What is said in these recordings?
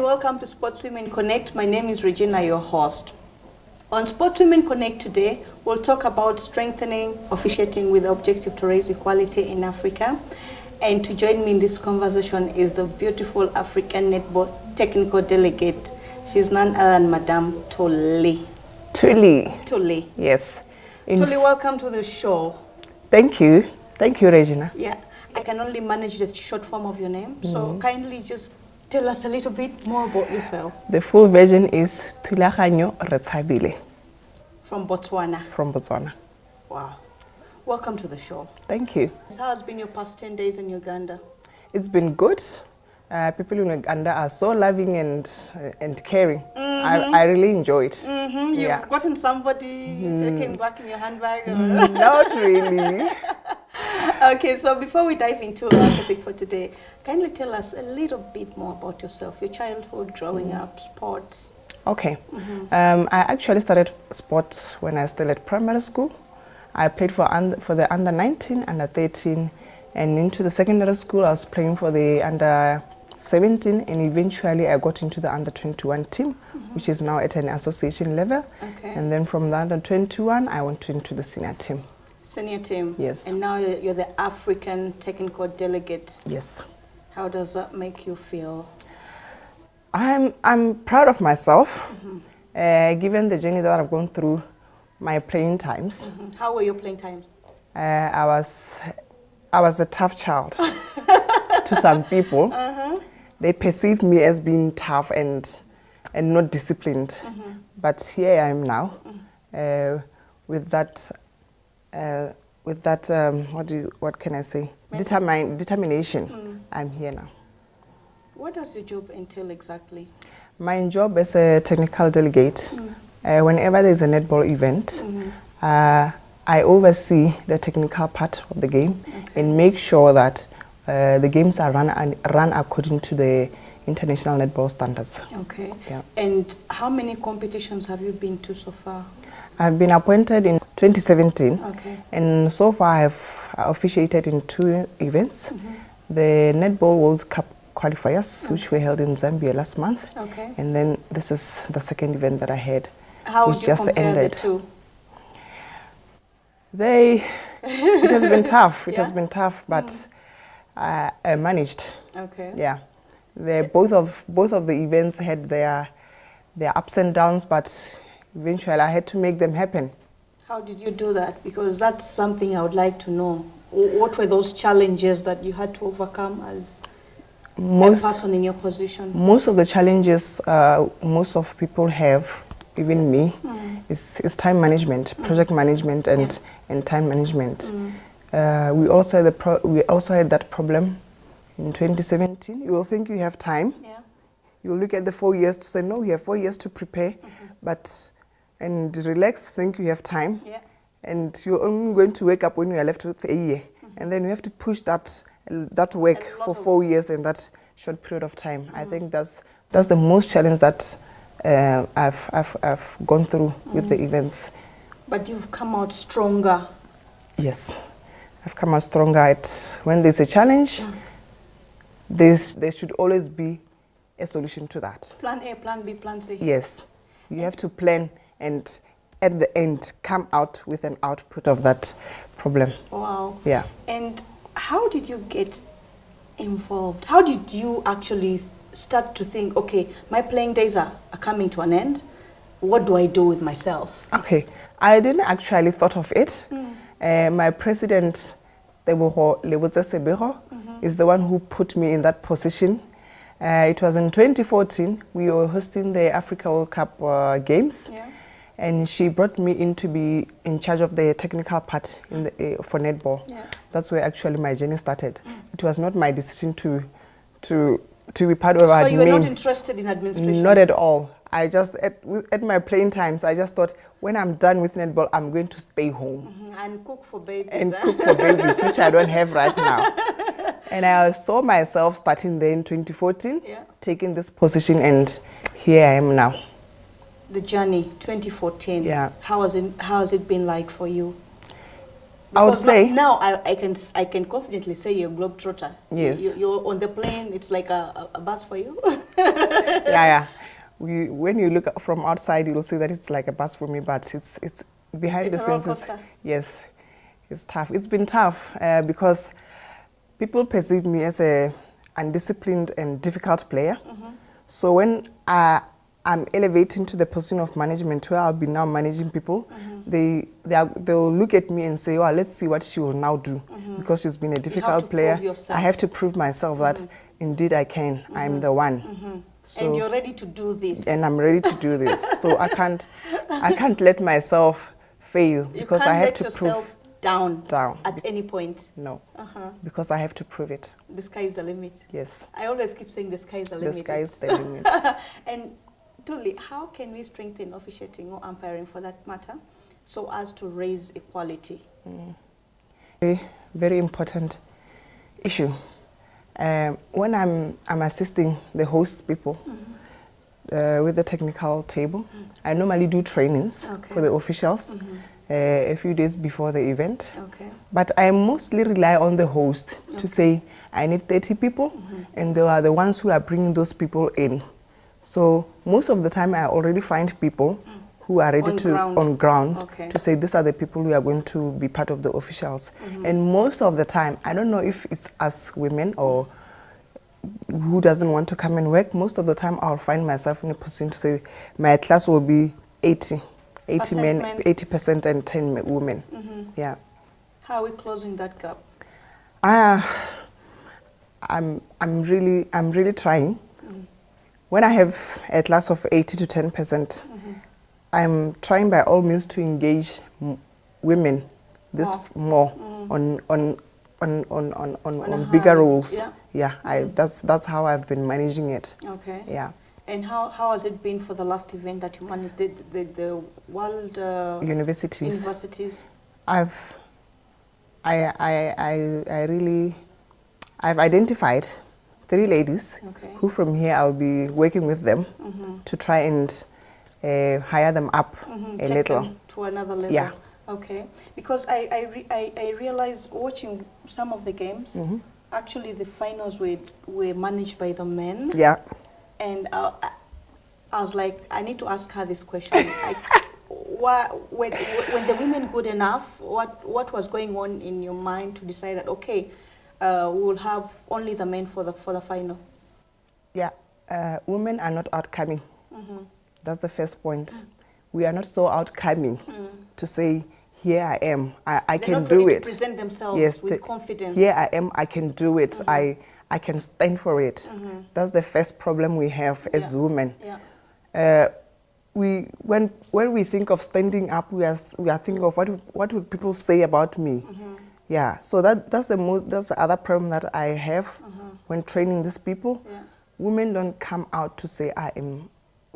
welcome to Sports Women Connect. My name is Regina, your host. On Sports Women Connect today, we'll talk about strengthening officiating with the objective to raise equality in Africa. And to join me in this conversation is the beautiful African netball technical delegate. She's none other than Madame Tole. Tole. Yes. Tole, welcome to the show. Thank you. Thank you, Regina. Yeah, I can only manage the short form of your name. So kindly just tell us a little bit more about yourself. The full version is Retshabile. From Botswana. From Botswana. Wow. Welcome to the show. Thank you. How has been your past 10 days in Uganda? It's been good. People in Uganda are so loving and caring. I really enjoy it. You've gotten somebody taken back in your handbag? Not really. Okay, so before we dive into our topic for today, kindly tell us a little bit more about yourself, your childhood, growing up, sports. Okay. I actually started sports when I was still at primary school. I played for the under 19, under 13, and into the secondary school I was playing for the under 17, and eventually I got into the under 21 team, which is now at an association level. Okay. And then from the under 21 I went into the senior team. Senior team? Yes. And now you're the African technical delegate. Yes. How does that make you feel? I'm proud of myself, given the journey that I've gone through, my playing times. How were your playing times? I was a tough child to some people. They perceived me as being tough and not disciplined. But here I am now, with that what can I say? Determination. I'm here now. What does your job entail exactly? My job as a technical delegate, whenever there's a netball event, I oversee the technical part of the game and make sure that the games are run according to the international netball standards. Okay. Yeah. And how many competitions have you been to so far? I've been appointed in 2017, and so far I've officiated in 2 events. The Netball World Cup qualifiers, which were held in Zambia last month, and then this is the second event that I had, which just ended. The two? It has been tough. It has been tough, but I managed. Okay. Yeah, both of the events had their ups and downs, but eventually I had to make them happen. How did you do that? Because that's something I would like to know. What were those challenges that you had to overcome as a person in your position? Most of the challenges most of people have, even me, is time management, project management, and time management. We also had that problem in 2017. You will think you have time. Yeah. You will look at the 4 years to say, no, you have 4 years to prepare, and relax, think you have time. Yeah. And you're only going to wake up when you are left with a year. And then you have to push that work for 4 years in that short period of time. I think that's the most challenge that I've gone through with the events. But you've come out stronger. Yes, I've come out stronger. When there's a challenge, there should always be a solution to that. Plan A, plan B, plan C. Yes, you have to plan and at the end come out with an output of that problem. Wow. Yeah. And how did you get involved? How did you actually start to think, okay, my playing days are coming to an end. What do I do with myself? Okay, I didn't actually thought of it. My president, Retshabile, is the one who put me in that position. It was in 2014. We were hosting the Africa World Cup games. Yeah. And she brought me in to be in charge of the technical part for netball. Yeah. That's where actually my journey started. It was not my decision to be part of admin. So you were not interested in administration? Not at all. I just, at my playing times, I just thought, when I'm done with netball, I'm going to stay home. And cook for babies. And cook for babies, which I don't have right now. And I saw myself starting there in 2014, taking this position, and here I am now. The journey, 2014. Yeah. How has it been like for you? I would Because say now I can confidently say you're a globetrotter. Yes. You're on the plane. It's like a bus for you. yeah. When you look from outside, you'll see that it's like a bus for me, but it's behind It's the a roller scenes. coaster. Yes, it's tough. It's been tough because people perceive me as a undisciplined and difficult player. So when I'm elevating to the position of management, where I'll be now managing people, they'll look at me and say, "Oh, let's see what she will now do," because she's been a difficult player. Prove yourself. I have to prove myself that indeed I can. I'm the one. So, and you're ready to do this. and I'm ready to do this. So I can't let myself fail because I have to prove. You can't let yourself down Down. at any point. No, because I have to prove it. The sky is the limit. Yes, I always keep saying the sky is the limit. the sky is the limit. And Tuli, how can we strengthen officiating or umpiring for that matter so as to raise equality? Very, very important issue. When I'm assisting the host people with the technical table, I normally do trainings for the officials a few days before the event. Okay. But I mostly rely on the host to say, I need 30 people, and they are the ones who are bringing those people in. So most of the time, I already find people who are ready on ground to say, these are the people who are going to be part of the officials. And most of the time, I don't know if it's us women or who doesn't want to come and work. Most of the time, I'll find myself in a position to say, my class will be 80 men, 80% and 10 women. Yeah. How are we closing that gap? I'm really trying. When I have a class of 80 to 10%, I'm trying by all means to engage women more on bigger roles. Yeah, that's how I've been managing it. Okay. Yeah. And how has it been for the last event that you managed, the world universities? I've identified 3 ladies who from here I'll be working with them to try and hire them up a little. Them to another level. Yeah. Okay. Because I realized watching some of the games, actually the finals were managed by the men. Yeah. And I was like, I need to ask her this question. Like, when the women good enough, what was going on in your mind to decide that, okay, we will have only the men for the final? Yeah, women are not outcoming. That's the first point. We are not so outcoming to say, here I am, I can do it. To present themselves with confidence. Here I am, I can do it. I can stand for it. That's the first problem we have as women. When we think of standing up, we are thinking of what would people say about me. Yeah, so that's the other problem that I have when training these people. Women don't come out to say, I am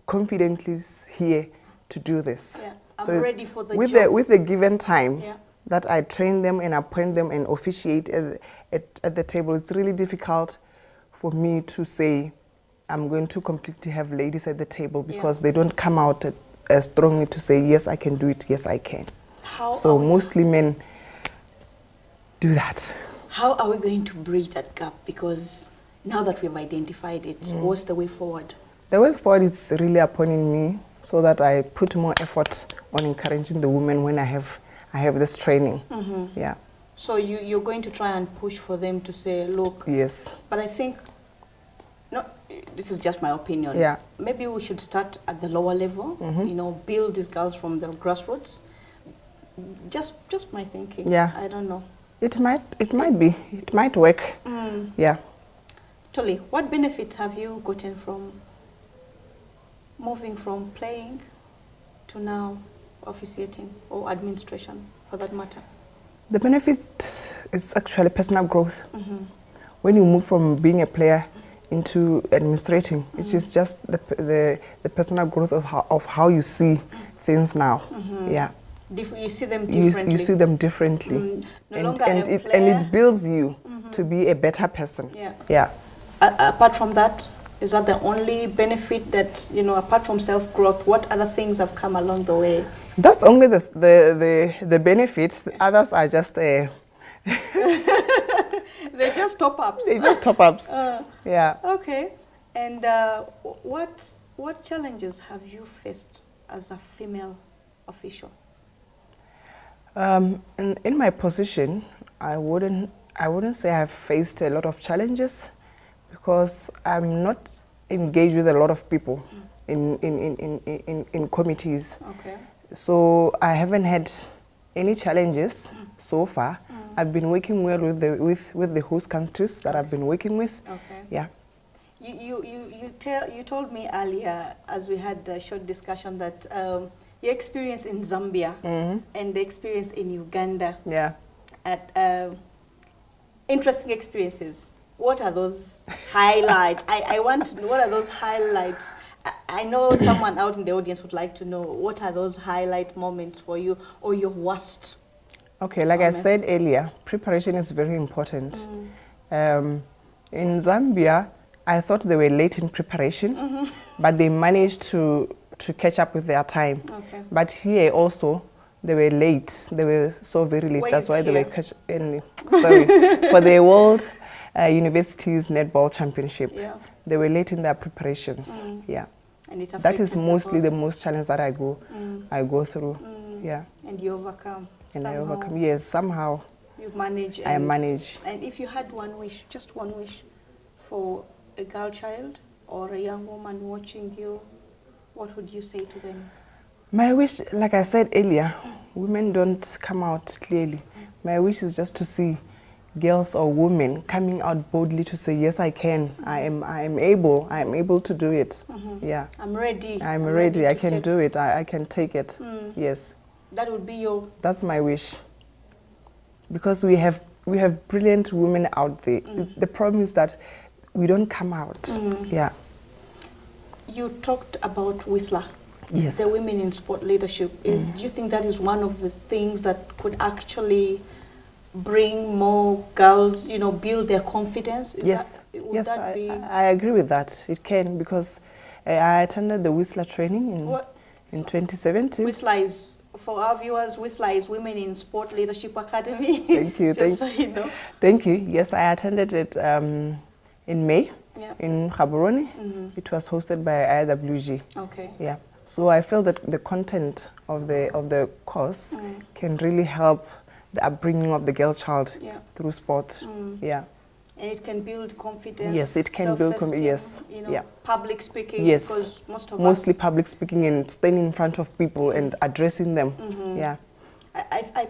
confidently here to do this. I'm ready for the job. With the given time that I train them and appoint them and officiate at the table, it's really difficult for me to say I'm going to completely have ladies at the table because they don't come out as strongly to say, yes, I can do it, yes, I can. So mostly men do that. How are we going to bridge that gap? Because now that we've identified it, what's the way forward? The way forward is really upon me so that I put more effort on encouraging the women when I have this training. Yeah. So you're going to try and push for them to say, look. Yes. But I think, no, this is just my opinion. Yeah. Maybe we should start at the lower level. You know, build these girls from the grassroots. Just my thinking. Yeah. I don't know. It might work. Yeah. Tuli, what benefits have you gotten from moving from playing to now officiating or administration, for that matter? The benefit is actually personal growth. When you move from being a player into administrating, it is just the personal growth of how you see things now. Yeah. You see them differently. You see them differently. And it builds you to be a better person. Yeah. Apart from that, is that the only benefit that, apart from self-growth, what other things have come along the way? That's only the benefits. The others are just They're just top-ups. They're just top-ups. Yeah. Okay. And what challenges have you faced as a female official? In my position, I wouldn't say I've faced a lot of challenges because I'm not engaged with a lot of people in committees. Okay. So I haven't had any challenges so far. I've been working well with the host countries that I've been working with. Okay. Yeah. You told me earlier, as we had a short discussion, that your experience in Zambia and the experience in Uganda. Yeah. At interesting experiences. What are those highlights? I want to know, what are those highlights? I know someone out in the audience would like to know, what are those highlight moments for you, or your worst? Okay, like I said earlier, preparation is very important. In Zambia, I thought they were late in preparation, but they managed to catch up with their time. Okay. But here also, they were late. They were so very late. That's why they were for the World Universities Netball Championship. Yeah. They were late in their preparations. Yeah. And it that is mostly the most challenge that I go through. Yeah. And you overcome. And somehow. I overcome. Yes, somehow. You manage. I manage. And if you had one wish, just one wish, for a girl child or a young woman watching you, what would you say to them? My wish, like I said earlier, women don't come out clearly. My wish is just to see girls or women coming out boldly to say, yes, I can. I am able to do it. Yeah. I'm ready. I'm ready. I can do it. I can take it. Yes. That would be your... That's my wish. Because we have brilliant women out there. The problem is that we don't come out. Yeah. You talked about Whistler. Yes. The women in sport leadership. Do you think that is one of the things that could actually bring more girls, build their confidence? Yes. I agree with that. It can, because I attended the Whistler training in 2017. Whistler is, for our viewers, Whistler is Women in Sport Leadership Academy. Thank you. So you know. Thank you. Yes, I attended it in May in Gaborone. It was hosted by IWG. Okay. Yeah. So I feel that the content of the course can really help the upbringing of the girl child through sport. Yeah. And it can build confidence. Yes, it can build confidence. Yes. Public speaking. Yes. Because mostly public speaking and standing in front of people and addressing them. Yeah. I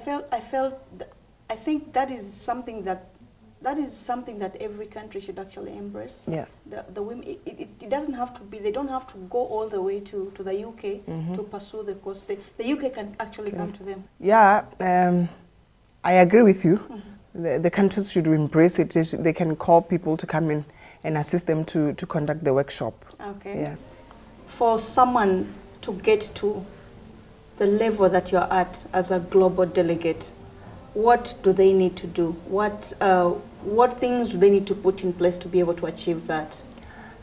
think that is something that every country should actually embrace. Yeah. The women, it doesn't have to be, they don't have to go all the way to the UK to pursue the course. The UK can actually come to them. Yeah, I agree with you. The countries should embrace it. They can call people to come in and assist them to conduct the workshop. Okay. Yeah. For someone to get to the level that you're at as a global delegate, what do they need to do? What things do they need to put in place to be able to achieve that?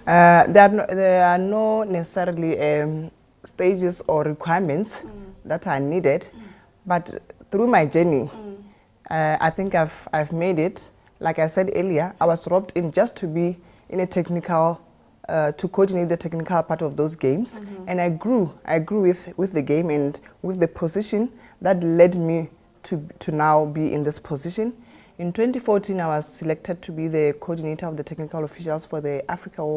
There are no necessarily stages or requirements that are needed, but through my journey, I think I've made it. Like I said earlier, I was roped in just to be in a technical, to coordinate the technical part of those games, and I grew with the game and with the position that led me to now be in this position. In 2014, I was selected to be the coordinator of the technical officials for the Africa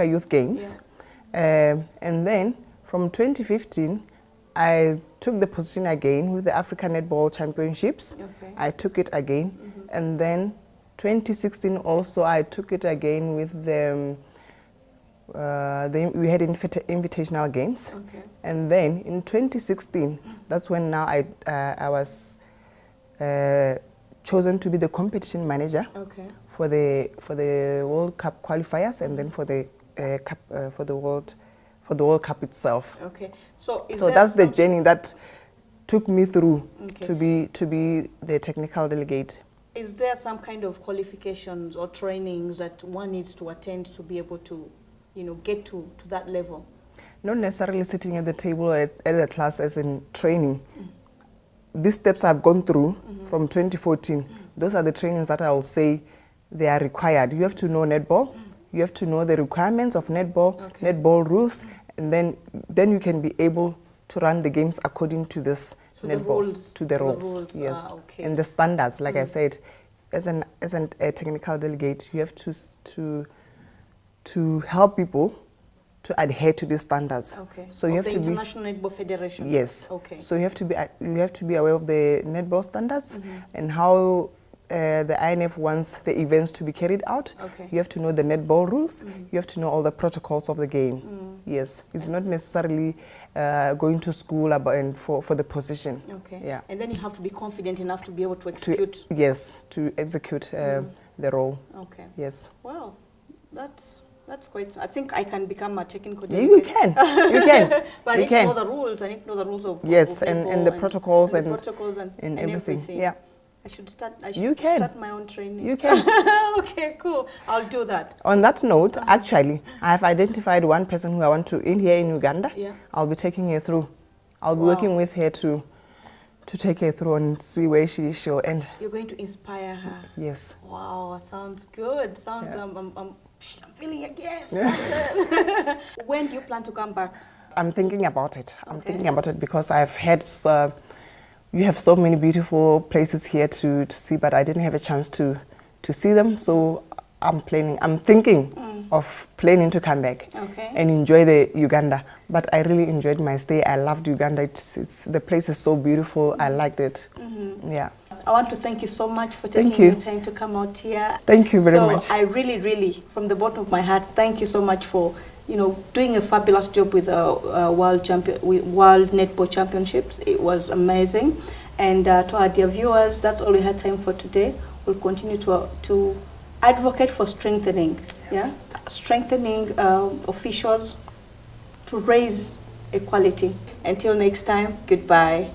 Youth Games. Yeah. And then from 2015, I took the position again with the Africa Netball Championships. Okay. I took it again. And then 2016 also, I took it again with the we had invitational games. Okay. And then in 2016, that's when now I was chosen to be the competition manager for the World Cup qualifiers and then for the World Cup itself. Okay. So that's the journey that took me through to be the technical delegate. Is there some kind of qualifications or trainings that one needs to attend to be able to, get to that level? Not necessarily sitting at the table at the class as in training. These steps I've gone through from 2014, those are the trainings that I will say they are required. You have to know netball, you have to know the requirements of netball, netball rules, and then you can be able to run the games according to this netball, to the rules. Yes, and the standards. Like I said, as a technical delegate, you have to help people to adhere to these standards. Okay. So you have the to International Netball Federation. Yes. Okay. So you have to be aware of the netball standards and how the INF wants the events to be carried out. Okay. You have to know the netball rules. You have to know all the protocols of the game. Yes. It's not necessarily going to school and for the position. Okay. Yeah. And then you have to be confident enough to be able to execute. To execute the role. Okay. Yes. Wow, that's quite. I think I can become a technical Yeah, delegate. you can. You can. But I you need can. to know the rules. I need to know the rules of Yes, of and the protocols and the protocols and everything. Yeah. I should start. I You should can. start my own training. You can. Okay, cool. I'll do that. On that note, actually, I have identified one person who I want to here in Uganda. Yeah. I'll be taking her through. I'll be Wow. working with her to take her through and see where she'll end. You're going to inspire her. Yes. Wow, that sounds good. Sounds. Yeah. I'm feeling a yes. Yeah. When do you plan to come back? I'm thinking about it. I'm Okay. thinking about it because I've had you have so many beautiful places here to see, but I didn't have a chance to see them. So I'm thinking of planning to come back and enjoy the Uganda. But I really enjoyed my stay. I loved Uganda. The place is so beautiful. I liked it. Yeah. I want to thank you so much for Thank taking you. your time to come out here. Thank you very much. So I really, really, from the bottom of my heart, thank you so much for doing a fabulous job with World Netball Championships. It was amazing. And to our dear viewers, that's all we had time for today. We'll continue to advocate for strengthening officials to raise equality. Until next time, goodbye.